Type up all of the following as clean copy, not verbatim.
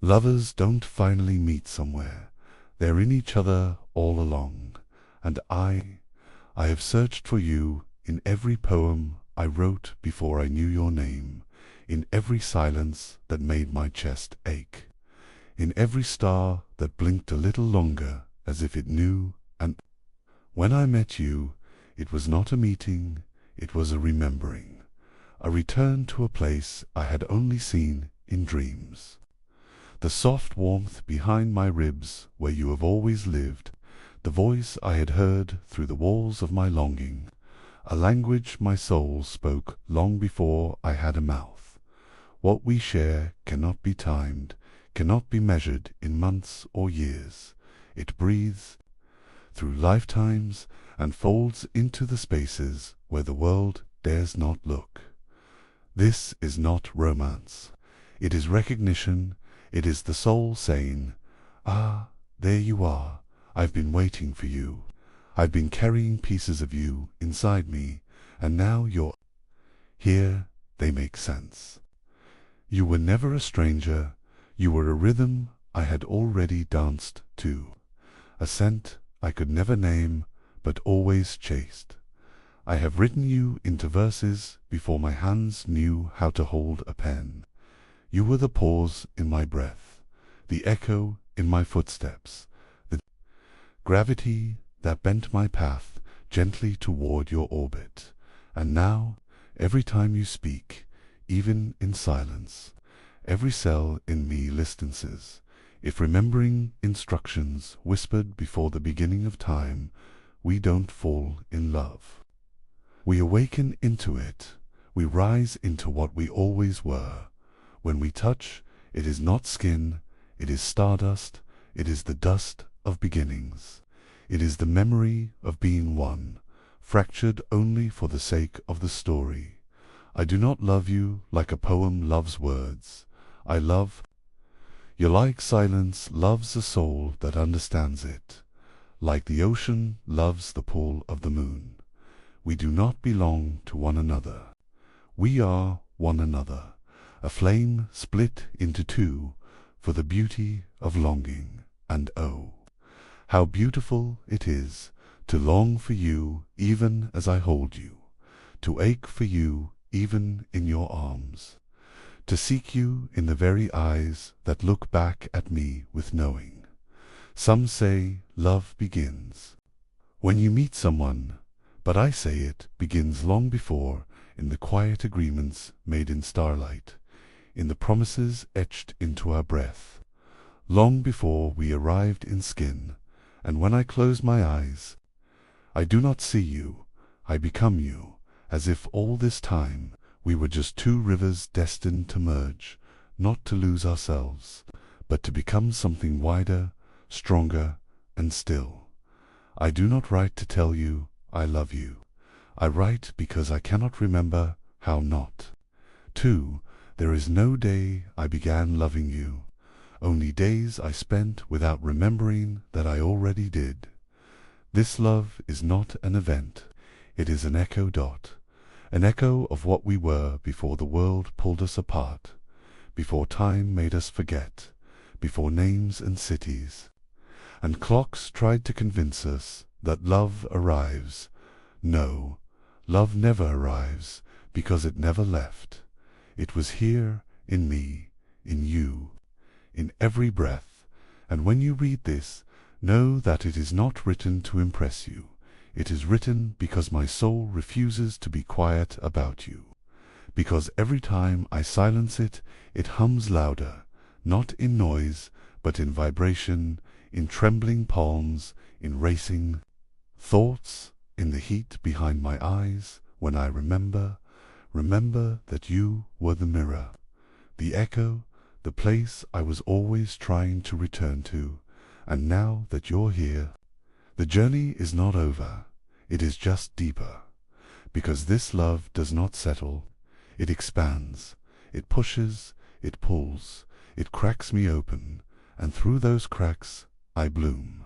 Lovers don't finally meet somewhere. They're in each other all along. And I have searched for you in every poem I wrote before I knew your name, in every silence that made my chest ache, in every star that blinked a little longer as if it knew. And when I met you, it was not a meeting, it was a remembering, a return to a place I had only seen in dreams. The soft warmth behind my ribs where you have always lived, the voice I had heard through the walls of my longing, a language my soul spoke long before I had a mouth. What we share cannot be timed, cannot be measured in months or years. It breathes through lifetimes and folds into the spaces where the world dares not look. This is not romance. It is recognition. It is the soul saying, "Ah, there you are. I've been waiting for you. I've been carrying pieces of you inside me, and now you're here. They make sense. You were never a stranger. You were a rhythm I had already danced to, a scent I could never name, but always chased. I have written you into verses before my hands knew how to hold a pen. You were the pause in my breath, the echo in my footsteps, the gravity that bent my path gently toward your orbit. And now, every time you speak, even in silence, every cell in me listens, if remembering instructions whispered before the beginning of time. We don't fall in love. We awaken into it. We rise into what we always were. When we touch, it is not skin, it is stardust, it is the dust of beginnings. It is the memory of being one, fractured only for the sake of the story. I do not love you like a poem loves words. I love you like silence loves a soul that understands it, like the ocean loves the pull of the moon. We do not belong to one another. We are one another, a flame split into two for the beauty of longing. And oh, how beautiful it is to long for you even as I hold you, to ache for you even in your arms, to seek you in the very eyes that look back at me with knowing. Some say love begins when you meet someone, but I say it begins long before, in the quiet agreements made in starlight, in the promises etched into our breath, long before we arrived in skin. And when I close my eyes, I do not see you, I become you, as if all this time we were just two rivers destined to merge, not to lose ourselves, but to become something wider, stronger, and still. I do not write to tell you I love you. I write because I cannot remember how not to. There is no day I began loving you, only days I spent without remembering that I already did. This love is not an event, it is an echo dot, an echo of what we were before the world pulled us apart, before time made us forget, before names and cities and clocks tried to convince us that love arrives. No, love never arrives, because it never left. It was here, in me, in you, in every breath. And when you read this, know that it is not written to impress you. It is written because my soul refuses to be quiet about you. Because every time I silence it, it hums louder, not in noise, but in vibration, in trembling palms, in racing thoughts, in the heat behind my eyes. When I remember that you were the mirror, the echo, the place I was always trying to return to. And now that you're here, the journey is not over, it is just deeper. Because this love does not settle, it expands, it pushes, it pulls, it cracks me open, and through those cracks I bloom.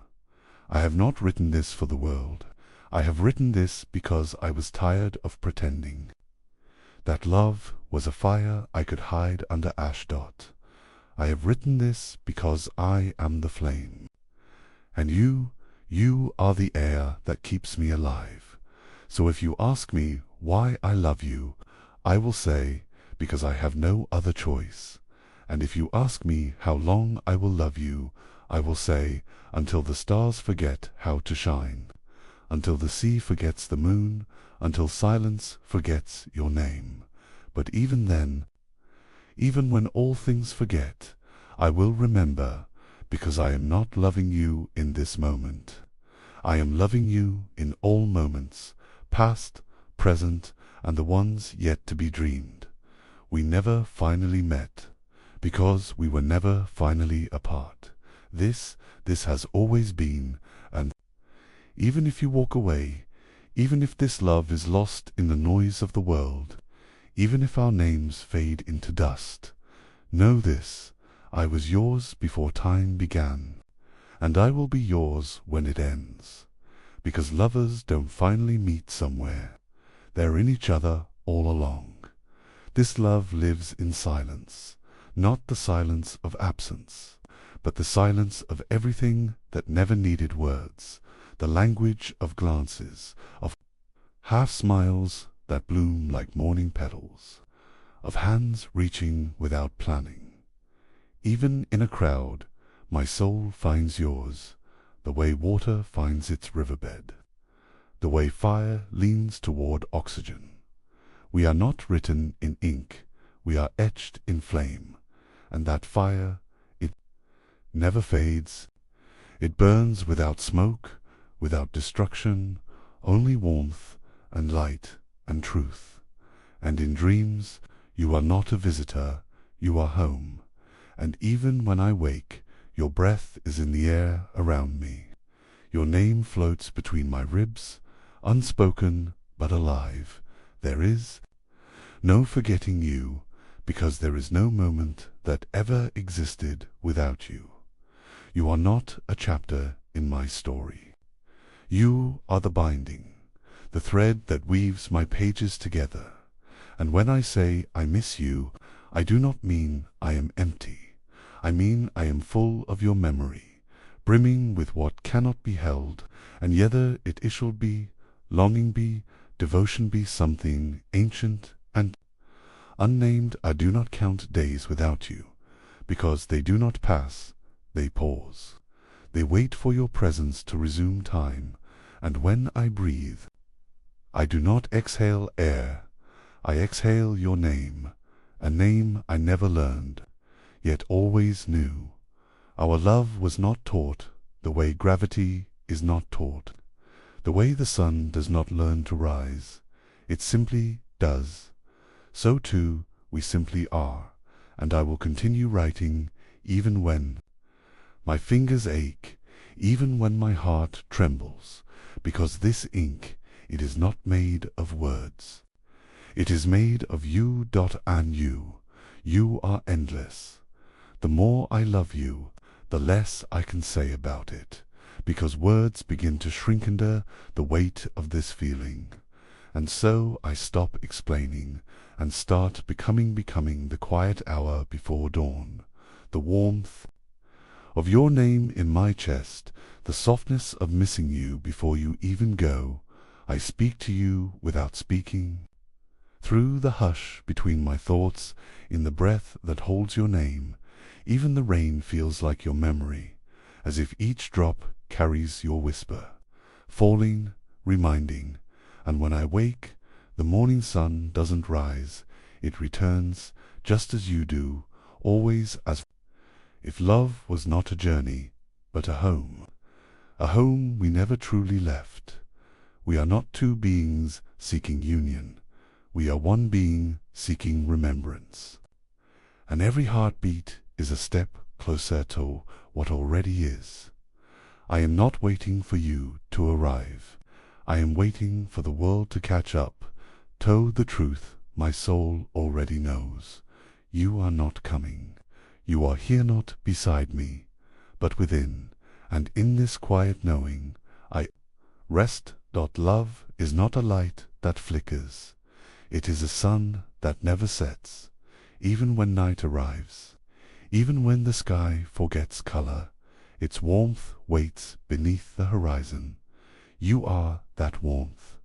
I have not written this for the world. I have written this because I was tired of pretending that love was a fire I could hide under ashdot, I have written this because I am the flame. And you are the air that keeps me alive. So if you ask me why I love you, I will say, because I have no other choice. And if you ask me how long I will love you, I will say, until the stars forget how to shine, until the sea forgets the moon, until silence forgets your name. But even then, even when all things forget, I will remember, because I am not loving you in this moment. I am loving you in all moments, past, present, and the ones yet to be dreamed. We never finally met, because we were never finally apart. This has always been, and even if you walk away, even if this love is lost in the noise of the world, even if our names fade into dust, know this, I was yours before time began, and I will be yours when it ends. Because lovers don't finally meet somewhere, they're in each other all along. This love lives in silence, not the silence of absence, but the silence of everything that never needed words, the language of glances, of half-smiles that bloom like morning petals, of hands reaching without planning. Even in a crowd, my soul finds yours, the way water finds its riverbed, the way fire leans toward oxygen. We are not written in ink, we are etched in flame, and that fire, it never fades. It burns without smoke, without destruction, only warmth and light and truth. And in dreams, you are not a visitor, you are home. And even when I wake, your breath is in the air around me. Your name floats between my ribs, unspoken but alive. There is no forgetting you, because there is no moment that ever existed without you. You are not a chapter in my story. You are the binding, the thread that weaves my pages together. And when I say I miss you, I do not mean I am empty. I mean I am full of your memory, brimming with what cannot be held, and yether it shall be, longing be, devotion be something ancient and unnamed. I do not count days without you, because they do not pass, they pause. They wait for your presence to resume time, and when I breathe, I do not exhale air, I exhale your name, a name I never learned, yet always knew. Our love was not taught the way gravity is not taught, the way the sun does not learn to rise. It simply does. So too we simply are, and I will continue writing even when my fingers ache, even when my heart trembles, because this ink, it is not made of words. It is made of you. And you. You are endless. The more I love you, the less I can say about it, because words begin to shrink under the weight of this feeling. And so I stop explaining and start becoming the quiet hour before dawn, the warmth of your name in my chest, the softness of missing you before you even go. I speak to you without speaking. Through the hush between my thoughts, in the breath that holds your name, even the rain feels like your memory, as if each drop carries your whisper, falling, reminding, and when I wake, the morning sun doesn't rise, it returns, just as you do, always as if love was not a journey, but a home we never truly left. We are not two beings seeking union, we are one being seeking remembrance. And every heartbeat is a step closer to what already is. I am not waiting for you to arrive. I am waiting for the world to catch up, to the truth my soul already knows. You are not coming. You are here not beside me, but within, and in this quiet knowing, I rest. Love is not a light that flickers. It is a sun that never sets, even when night arrives, Even when the sky forgets color, its warmth waits beneath the horizon. You are that warmth.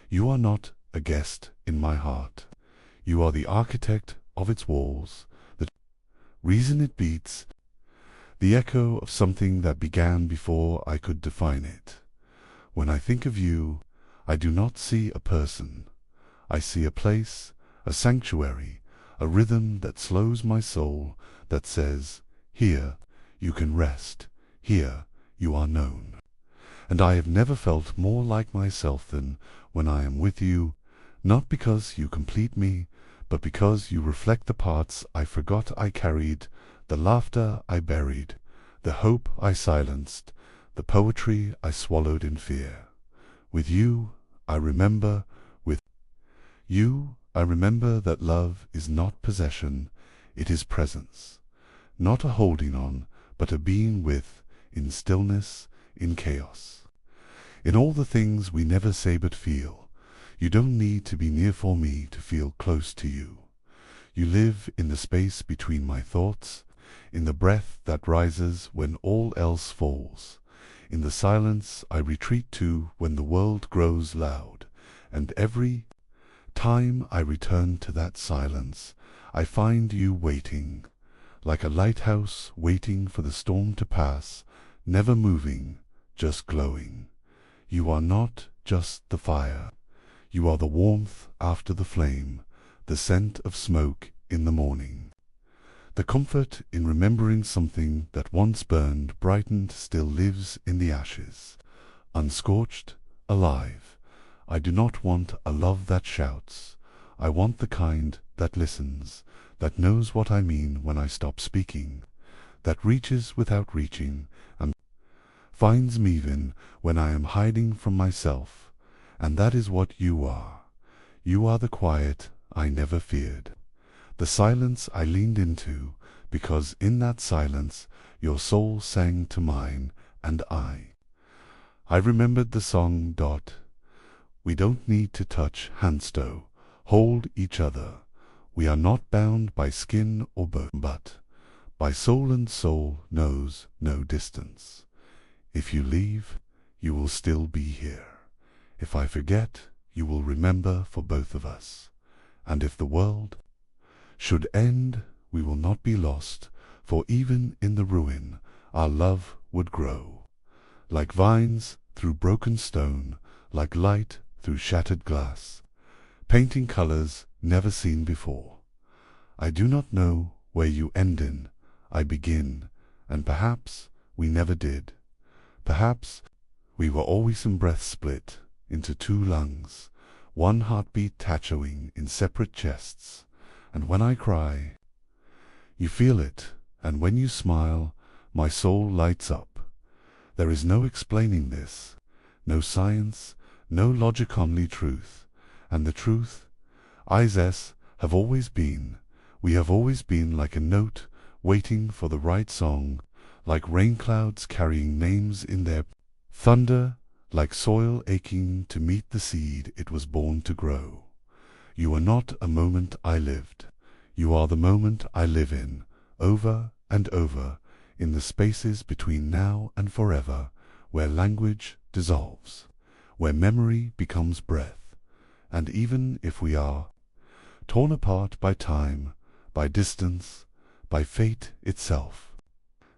You are not a guest in my heart. You are the architect of its walls, the reason it beats, the echo of something that began before I could define it. When I think of you, I do not see a person. I see a place, a sanctuary, a rhythm that slows my soul, that says, here you can rest, here you are known. And I have never felt more like myself than when I am with you, not because you complete me, but because you reflect the parts I forgot I carried, the laughter I buried, the hope I silenced, the poetry I swallowed in fear. With you, I remember, with you, I remember that love is not possession, it is presence. Not a holding on, but a being with, in stillness, in chaos. In all the things we never say but feel. You don't need to be near for me to feel close to you. You live in the space between my thoughts, in the breath that rises when all else falls, in the silence I retreat to when the world grows loud, and every time I return to that silence, I find you waiting, like a lighthouse waiting for the storm to pass, never moving, just glowing. You are not just the fire. You are the warmth after the flame, the scent of smoke in the morning. The comfort in remembering something that once burned, brightened, still lives in the ashes, unscorched, alive. I do not want a love that shouts. I want the kind that listens, that knows what I mean when I stop speaking, that reaches without reaching, and finds me even when I am hiding from myself. And that is what you are. You are the quiet I never feared, the silence I leaned into, because in that silence your soul sang to mine, and I remembered the song. We don't need to touch hands to hold each other. We are not bound by skin or bone, but by soul, and soul knows no distance. If you leave, you will still be here. If I forget, you will remember for both of us. And if the world should end, we will not be lost, for even in the ruin our love would grow, like vines through broken stone, like light through shattered glass, painting colors never seen before. I do not know where you end in, I begin, and perhaps we never did. Perhaps we were always in breath split into two lungs, one heartbeat tattooing in separate chests. And when I cry, you feel it, and when you smile, my soul lights up. There is no explaining this, no science, no logic, only truth. And the truth, Is have always been. We have always been like a note waiting for the right song, like rain clouds carrying names in their thunder, like soil aching to meet the seed it was born to grow. You are not a moment I lived. You are the moment I live in, over and over, in the spaces between now and forever, where language dissolves, where memory becomes breath. And even if we are torn apart by time, by distance, by fate itself,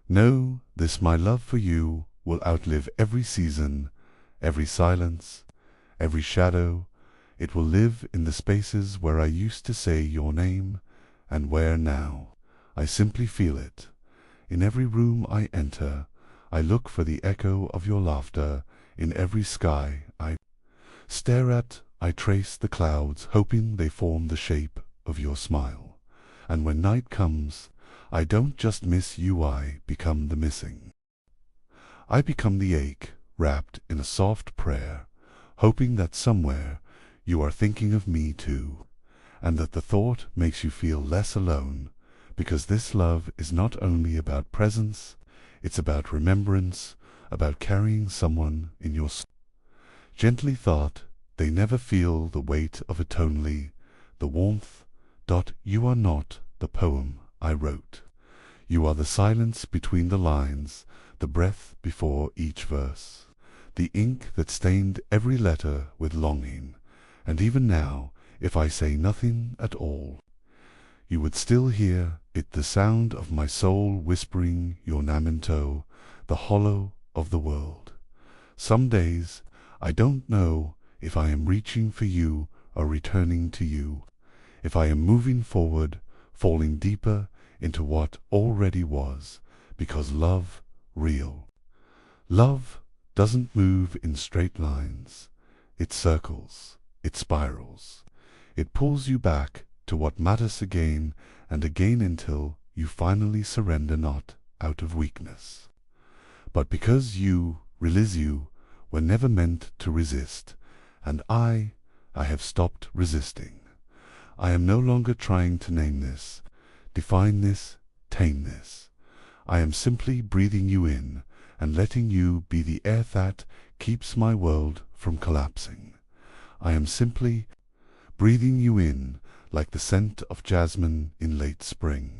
know this: my love for you will outlive every season, every silence, every shadow. It will live in the spaces where I used to say your name, and where now I simply feel it. In every room I enter, I look for the echo of your laughter. In every sky I stare at, I trace the clouds, hoping they form the shape of your smile. And when night comes, I don't just miss you, I become the missing. I become the ache, wrapped in a soft prayer, hoping that somewhere you are thinking of me too, and that the thought makes you feel less alone, because this love is not only about presence, it's about remembrance, about carrying someone in your soul. Gently thought, they never feel the weight of it, only the warmth. You are not the poem I wrote. You are the silence between the lines, the breath before each verse, the ink that stained every letter with longing, and even now, if I say nothing at all, you would still hear it, the sound of my soul whispering your name in tow, the hollow of the world. Some days I don't know if I am reaching for you or returning to you, if I am moving forward, falling deeper into what already was, because love, real love, doesn't move in straight lines. It circles, it spirals, it pulls you back to what matters again and again until you finally surrender, not out of weakness, but because you, realize you, were never meant to resist, and I have stopped resisting. I am no longer trying to name this, define this, tame this. I am simply breathing you in and letting you be the air that keeps my world from collapsing. I am simply breathing you in like the scent of jasmine in late spring,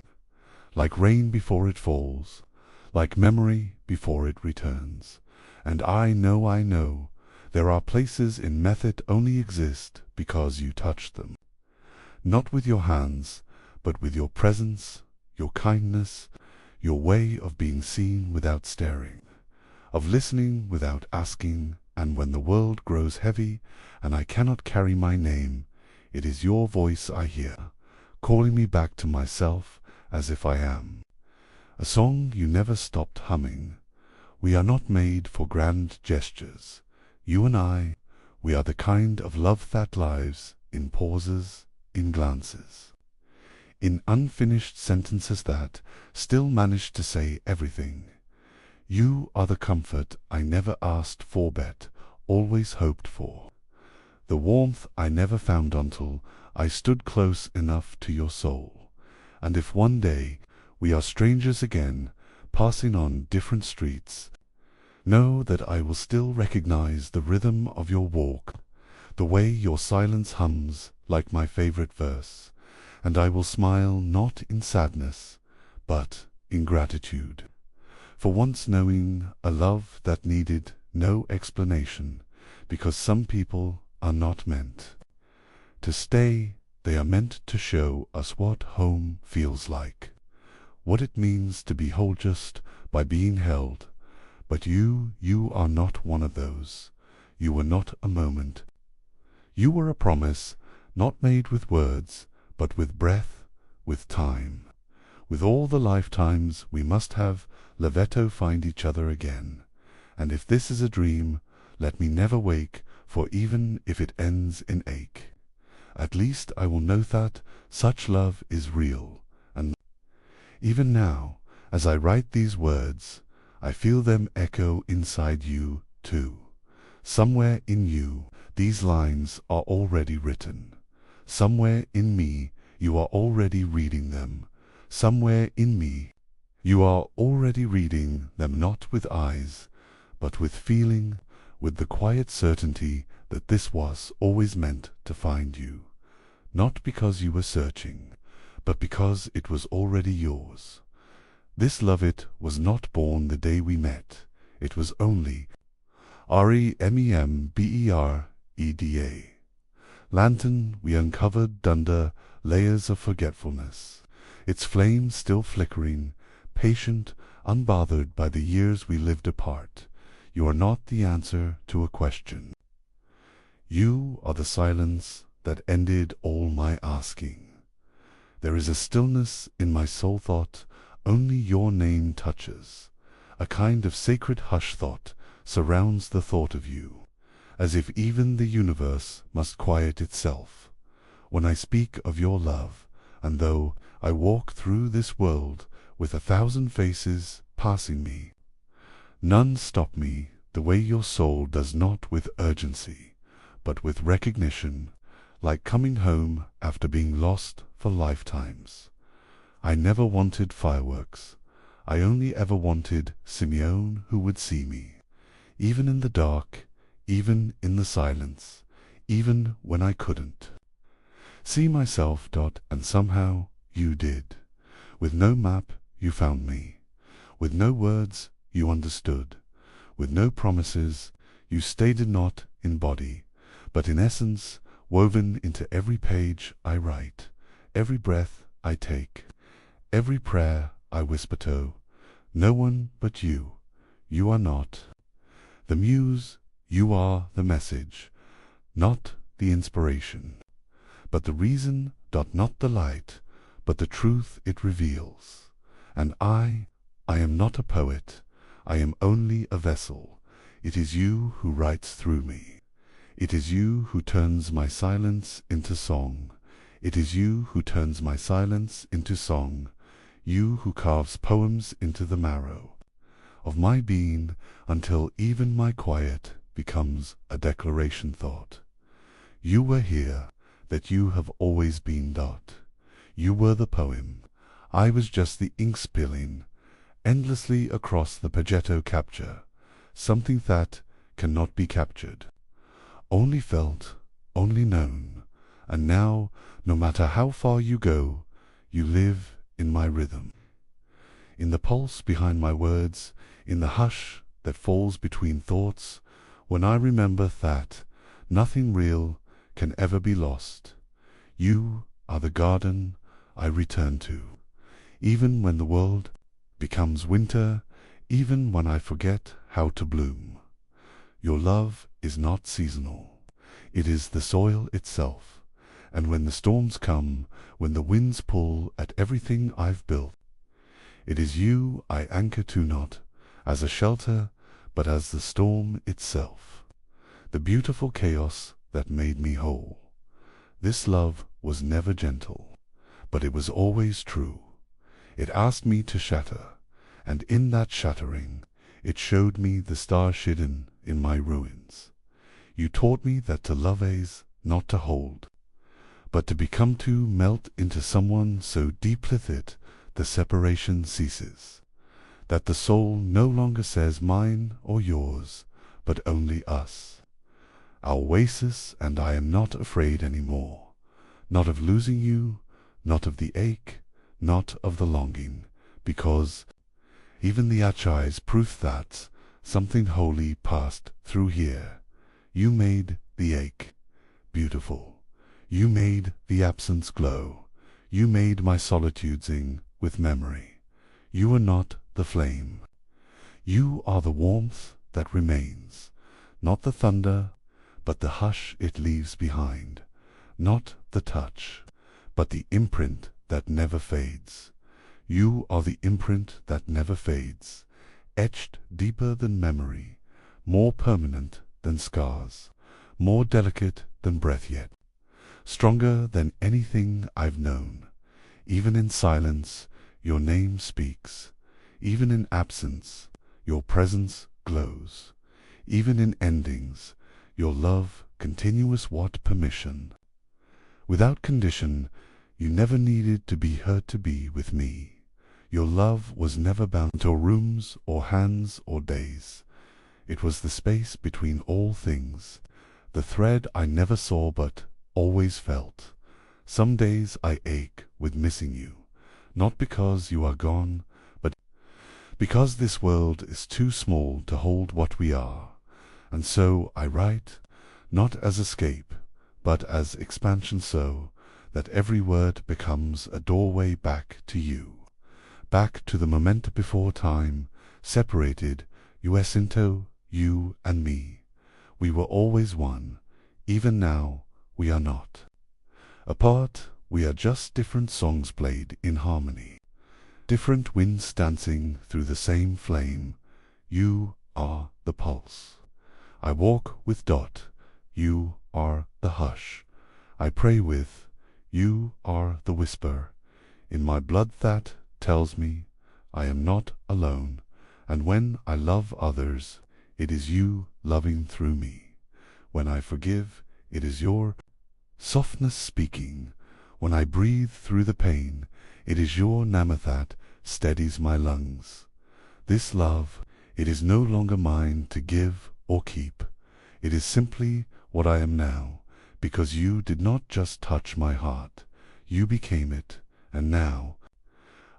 like rain before it falls, like memory before it returns. And I know, there are places in method only exist because you touched them. Not with your hands, but with your presence, your kindness, your way of being seen without staring, of listening without asking, and when the world grows heavy and I cannot carry my name, it is your voice I hear, calling me back to myself as if I am. A song you never stopped humming. We are not made for grand gestures. You and I, we are the kind of love that lives in pauses, in glances, in unfinished sentences that still manage to say everything. You are the comfort I never asked for but always hoped for, the warmth I never found until I stood close enough to your soul. And if one day we are strangers again, passing on different streets, know that I will still recognize the rhythm of your walk, the way your silence hums like my favorite verse, and I will smile not in sadness, but in gratitude, for once knowing a love that needed no explanation, because some people are not meant to stay, they are meant to show us what home feels like, what it means to be whole just by being held. But you are not one of those. You were not a moment. You were a promise, not made with words, but with breath, with time, with all the lifetimes we must have levetto find each other again. And if this is a dream, let me never wake, for even if it ends in ache, at least I will know that such love is real. And even now, as I write these words, I feel them echo inside you, too. Somewhere in you, these lines are already written. Somewhere in me, you are already reading them. Somewhere in me, you are already reading them, not with eyes, but with feeling, with the quiet certainty that this was always meant to find you. Not because you were searching, but because it was already yours. This love, it was not born the day we met. It was only REMEMBEREDA. Lantern we uncovered under layers of forgetfulness, its flame still flickering, patient, unbothered by the years we lived apart. You are not the answer to a question. You are the silence that ended all my asking. There is a stillness in my soul thought only your name touches. A kind of sacred hush thought surrounds the thought of you, as if even the universe must quiet itself when I speak of your love. And though I walk through this world with 1,000 faces passing me, none stop me the way your soul does, not with urgency, but with recognition, like coming home after being lost for lifetimes. I never wanted fireworks. I only ever wanted Simeon who would see me, even in the dark, even in the silence, even when I couldn't see myself. And somehow you did. With no map, you found me. With no words, you understood. With no promises, you stayed not in body, but in essence, woven into every page I write, every breath I take, every prayer I whisper to. No one but you. You are not the muse, you are the message, not the inspiration, but the reason, not the light, but the truth it reveals. And I am not a poet, I am only a vessel. It is you who writes through me. It is you who turns my silence into song. It is you who turns my silence into song. You who carves poems into the marrow of my being, until even my quiet becomes a declaration thought. You were here, that you have always been. You were the poem, I was just the ink spilling endlessly across the pagetto capture, something that cannot be captured, only felt, only known. And now, no matter how far you go, you live in my rhythm, in the pulse behind my words, in the hush that falls between thoughts, when I remember that nothing real can ever be lost. You are the garden I return to, even when the world becomes winter, even when I forget how to bloom. Your love is not seasonal. It is the soil itself. And when the storms come, when the winds pull at everything I've built, it is you I anchor to, not as a shelter, but as the storm itself, the beautiful chaos that made me whole. This love was never gentle, but it was always true. It asked me to shatter, and in that shattering, it showed me the stars hidden in my ruins. You taught me that to love is not to hold, but to become, to melt into someone so deep with it the separation ceases, that the soul no longer says mine or yours, but only us. Our oasis, and I am not afraid any more, not of losing you, not of the ache, not of the longing, because even the Achai is proof that something holy passed through here. You made the ache beautiful. You made the absence glow. You made my solitude sing with memory. You are not the flame. You are the warmth that remains, not the thunder, but the hush it leaves behind, not the touch, but the imprint that never fades. You are the imprint that never fades, etched deeper than memory, more permanent than scars, more delicate than breath, yet stronger than anything I've known. Even in silence, your name speaks. Even in absence, your presence glows. Even in endings, your love continuous. What permission? Without condition, you never needed to be hurt to be with me. Your love was never bound to rooms or hands or days. It was the space between all things, the thread I never saw but always felt. Some days I ache with missing you, not because you are gone, but because this world is too small to hold what we are. And so I write, not as escape, but as expansion, so that every word becomes a doorway back to you, back to the moment before time separated us into you and me. We were always one. Even now we are not apart. We are just different songs played in harmony, different winds dancing through the same flame. You are the pulse I walk with. You are the hush I pray with. You are the whisper in my blood that tells me I am not alone. And when I love others, it is you loving through me. When I forgive, it is your softness speaking. When I breathe through the pain, it is your name that steadies my lungs. This love, it is no longer mine to give or keep. It is simply what I am now, because you did not just touch my heart, you became it, and now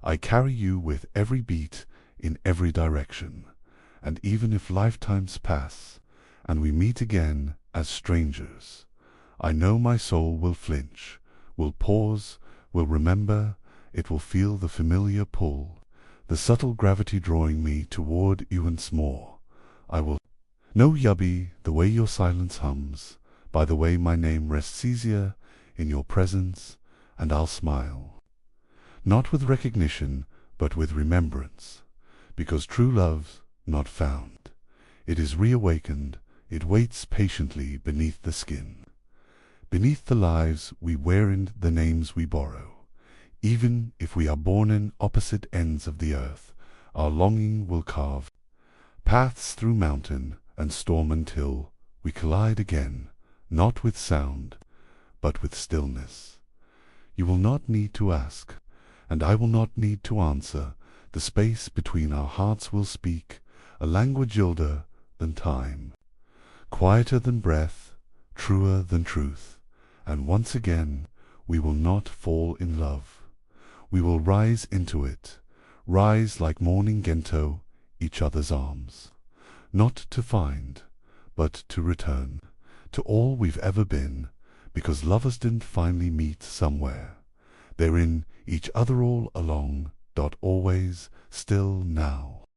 I carry you with every beat in every direction, and even if lifetimes pass, and we meet again as strangers, I know my soul will flinch, will pause, will remember, it will feel the familiar pull, the subtle gravity drawing me toward you once more. I will know, Yubby, the way your silence hums, by the way my name rests easier in your presence, and I'll smile. Not with recognition, but with remembrance, because true love's not found. It is reawakened, it waits patiently beneath the skin, beneath the lives we wear and the names we borrow. Even if we are born in opposite ends of the earth, our longing will carve paths through mountain and storm until we collide again, not with sound, but with stillness. You will not need to ask, and I will not need to answer. The space between our hearts will speak a language older than time, quieter than breath, truer than truth, and once again we will not fall in love. We will rise into it, rise like morning gento, each other's arms, not to find, but to return to all we've ever been, because lovers didn't finally meet somewhere. They're in each other all along, always, still now.